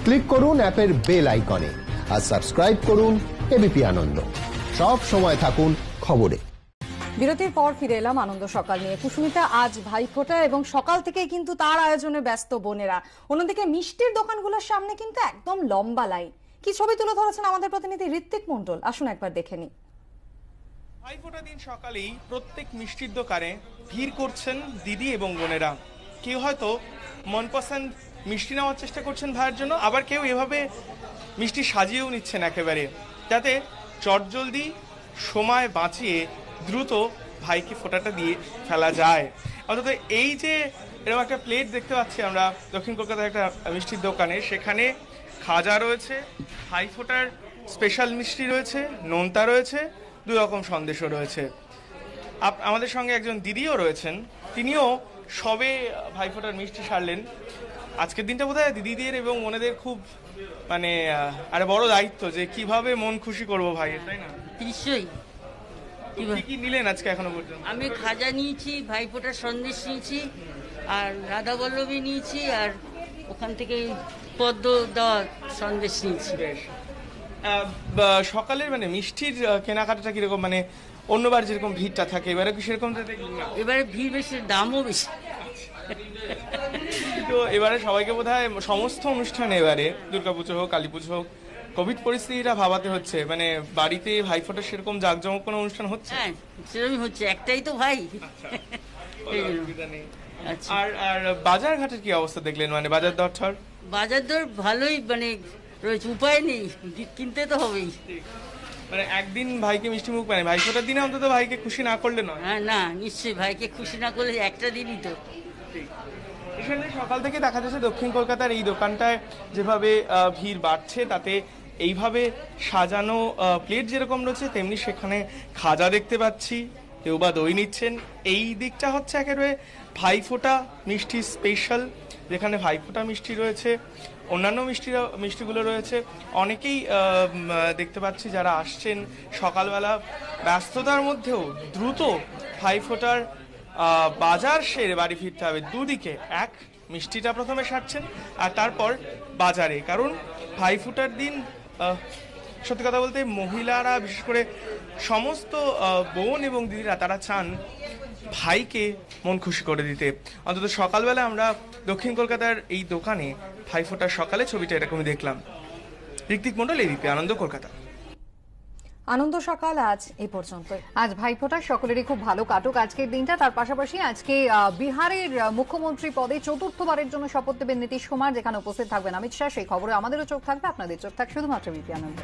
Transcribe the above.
Click করুন অ্যাপের bell আইকনে আর সাবস্ক্রাইব করুন এবিপি আনন্দ। সব সময় থাকুন খবরে। বিরতির পর ফিরে এলাম আনন্দ সকাল নিয়ে। কুসুমিতা, আজ ভাইফোঁটা এবং সকাল থেকে কিন্তু তার আয়োজনে ব্যস্ত বোনেরা। অন্যদিকে মিষ্টির দোকানগুলোর সামনে কিন্তু একদম লম্বা লাইন। কি ছবি তুলে ধরেছেন আমাদের প্রতিনিধি ঋত্বিক মণ্ডল, আসুন একবার দেখে নিই। ভাইফোঁটা দিন সকালেই প্রত্যেক মিষ্টির দোকানে ভিড় করছেন দিদি এবং বোনেরা। কেউ হয়তো মনপসন্দ মিষ্টি নেওয়ার চেষ্টা করছেন ভাইয়ের জন্য, আবার কেউ এভাবে মিষ্টি সাজিয়েও নিচ্ছেন একেবারে, যাতে চটজলদি সময় বাঁচিয়ে দ্রুত ভাইকে ফোঁটাটা দিয়ে ফেলা যায়। অন্তত এই যে এরকম একটা প্লেট দেখতে পাচ্ছি আমরা দক্ষিণ কলকাতার একটা মিষ্টির দোকানে, সেখানে খাজা রয়েছে, ভাইফোঁটার স্পেশাল মিষ্টি রয়েছে, নোনতা রয়েছে, দুই রকম সন্দেশও রয়েছে। আমাদের সঙ্গে একজন দিদিও রয়েছেন, তিনিও সবে ভাইফোঁটার মিষ্টি সারলেন। আজকের দিনটা বোধহয় দিদিদের এবং বোনেদের খুব আরে বড় দায়িত্ব, যে কিভাবে মন খুশি করব ভাইয়ের, তাই না? নিশ্চয়ই। কি কি নিলেন আজকে এখনো পর্যন্ত? আমি খাজা নিয়েছি, ভাইফোঁটার সন্দেশ নিয়েছি, আর রাধা বল্লভী নিয়েছি, আর ওখান থেকে পদ্ম দেওয়ার সন্দেশ নিয়েছি। সকালের মিষ্টির কেনাকাটাটা কিরকম? অন্যবার যেরকম ভিড়টা থাকে, এবারে কি সেরকম দেখলেন না? এবারে ভিড় বেশি, দামও বেশি। তো এবারে সবাইকে বোধহয় সমস্ত অনুষ্ঠানে, এবারে দুর্গাপুজো হোক, কালী পুজো হোক, কোভিড পরিস্থিতিটা ভাবাতে হচ্ছে। বাড়িতে ভাইফোঁটার সেরকম জাঁকজমক কোনো অনুষ্ঠান হচ্ছে? হ্যাঁ, সেরকমই হচ্ছে, একটাই তো ভাই। অসুবিধা নেই। আচ্ছা। আর বাজার ঘাটের কি অবস্থা দেখলেন? বাজার দর ঠর? বাজার দর ভালোই রয়েছে, উপায় নেই, কিনতে তো হবেই। একদিন ভাইকে মিষ্টি মুখ ভাইফোঁটার দিনে অন্তত ভাইকে খুশি না করলে নয়। হ্যাঁ, না নিশ্চয়ই, ভাইকে খুশি না করলে একটা দিনই তো। এখানে সকাল থেকে দেখা যাচ্ছে দক্ষিণ কলকাতার এই দোকানটায় যেভাবে ভিড় বাড়ছে, তাতে এইভাবে সাজানো প্লেট যেরকম রয়েছে, তেমনি সেখানে খাজা দেখতে পাচ্ছি, কেউ বা দই নিচ্ছেন। এই দিকটা হচ্ছে একেবারে ভাইফোঁটা মিষ্টি স্পেশাল, যেখানে ভাইফোঁটা মিষ্টি রয়েছে, অন্যান্য মিষ্টিগুলো রয়েছে। অনেকেই দেখতে পাচ্ছি যারা আসছেন সকালবেলা, ব্যস্ততার মধ্যেও দ্রুত ভাইফোঁটার বাজার সেরে বাড়ি ফিরতে হবে। দুদিকে, এক মিষ্টিটা প্রথমে সারছেন আর তারপর বাজারে, কারণ ভাইফোঁটার দিন সত্যি কথা বলতে মহিলারা, বিশেষ করে সমস্ত বোন এবং দিদিরা, তারা চান ভাইকে মন খুশি করে দিতে। অন্তত সকালবেলা আমরা দক্ষিণ কলকাতার এই দোকানে ভাইফোঁটার সকালে ছবিটা এরকমই দেখলাম। ঋত্বিক মণ্ডল, এবিপি আনন্দ, কলকাতা। আনন্দ সকাল আজ এই পর্যন্ত। আজ ভাইফোঁটা সকলেরই খুব ভালো কাটুক আজকের দিনটা। তার পাশাপাশি আজকে বিহারের মুখ্যমন্ত্রী পদে চতুর্থবারের জন্য শপথ নেবেন নীতিশ কুমার, যেখানে উপস্থিত থাকবেন অমিত শাহ। সেই খবরে আমাদেরও চোখ থাকবে, আপনাদের চোখ থাকবে শুধুমাত্র এবিপি আনন্দ।